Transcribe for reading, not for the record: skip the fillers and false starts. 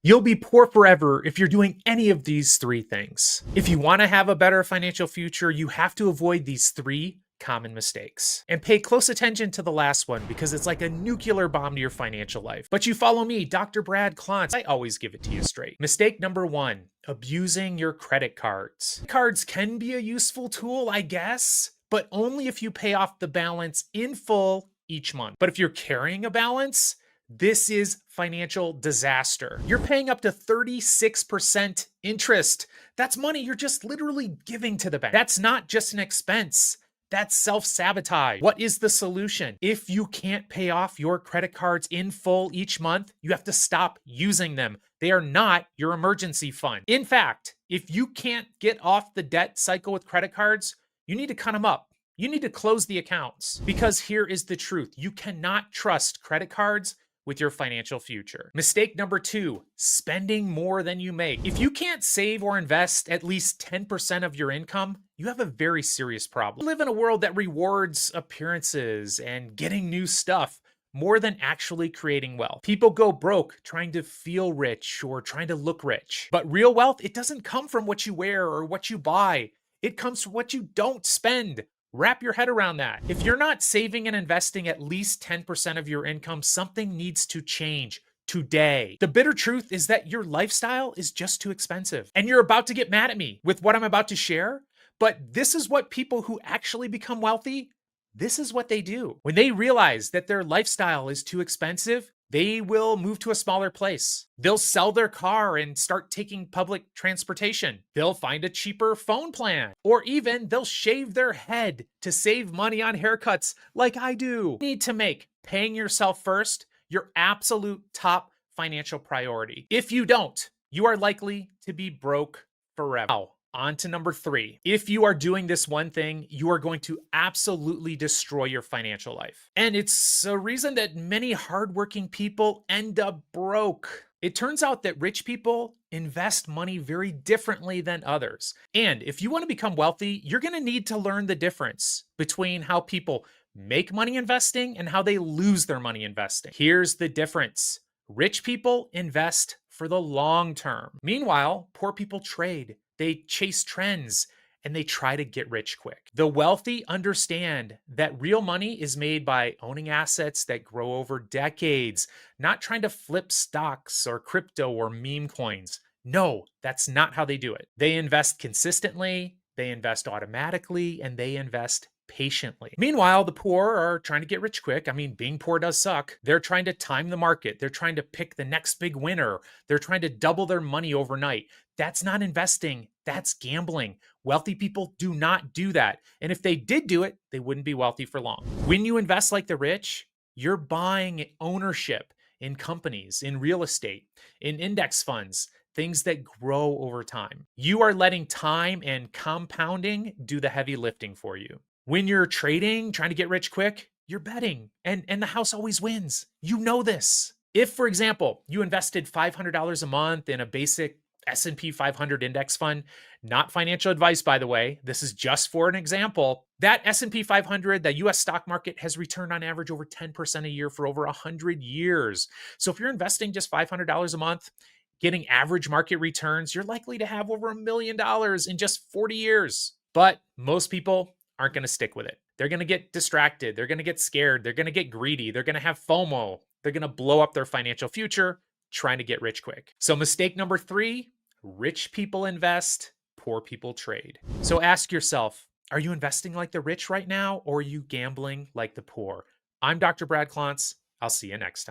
You'll be poor forever if you're doing any of these three things. If you want to have a better financial future, you have to avoid these three common mistakes. And pay close attention to the last one because it's like a nuclear bomb to your financial life. But you follow me, Dr. Brad Klontz. I always give it to you straight. Mistake number one, abusing your credit cards. Cards can be a useful tool, I guess, but only if you pay off the balance in full each month. But if you're carrying a balance, this is financial disaster. You're paying up to 36% interest. That's money you're just literally giving to the bank. That's not just an expense. That's self-sabotage. What is the solution? If you can't pay off your credit cards in full each month, you have to stop using them. They are not your emergency fund. In fact, if you can't get off the debt cycle with credit cards, you need to cut them up. You need to close the accounts because here is the truth. You cannot trust credit cards with your financial future. Mistake number two, spending more than you make. If you can't save or invest at least 10% of your income, you have a very serious problem. We live in a world that rewards appearances and getting new stuff more than actually creating wealth. People go broke trying to feel rich or trying to look rich. But real wealth, it doesn't come from what you wear or what you buy. It comes from what you don't spend. Wrap your head around that. If you're not saving and investing at least 10% of your income, something needs to change today. The bitter truth is that your lifestyle is just too expensive. And you're about to get mad at me with what I'm about to share, but this is what people who actually become wealthy, this is what they do. When they realize that their lifestyle is too expensive, they will move to a smaller place. They'll sell their car and start taking public transportation. They'll find a cheaper phone plan, or even they'll shave their head to save money on haircuts like I do. You need to make paying yourself first your absolute top financial priority. If you don't, you are likely to be broke forever. Now, on to number three. If you are doing this one thing, you are going to absolutely destroy your financial life. And it's a reason that many hardworking people end up broke. It turns out that rich people invest money very differently than others. And if you want to become wealthy, you're going to need to learn the difference between how people make money investing and how they lose their money investing. Here's the difference. Rich people invest for the long term. Meanwhile, poor people trade. They chase trends and they try to get rich quick. The wealthy understand that real money is made by owning assets that grow over decades, not trying to flip stocks or crypto or meme coins. No, that's not how they do it. They invest consistently, they invest automatically, and they invest patiently. Meanwhile, the poor are trying to get rich quick. I mean, being poor does suck. They're trying to time the market. They're trying to pick the next big winner. They're trying to double their money overnight. That's not investing. That's gambling. Wealthy people do not do that. And if they did do it, they wouldn't be wealthy for long. When you invest like the rich, you're buying ownership in companies, in real estate, in index funds, things that grow over time. You are letting time and compounding do the heavy lifting for you. When you're trading, trying to get rich quick, you're betting and the house always wins. You know this. If, for example, you invested $500 a month in a basic S&P 500 index fund, not financial advice, by the way, this is just for an example, that S&P 500, the US stock market has returned on average over 10% a year for over 100 years. So if you're investing just $500 a month, getting average market returns, you're likely to have over $1 million in just 40 years. But most people aren't going to stick with it. They're going to get distracted. They're going to get scared. They're going to get greedy. They're going to have FOMO. They're going to blow up their financial future trying to get rich quick. So mistake number three, rich people invest, poor people trade. So ask yourself, are you investing like the rich right now, or are you gambling like the poor? I'm Dr. Brad Klontz. I'll see you next time.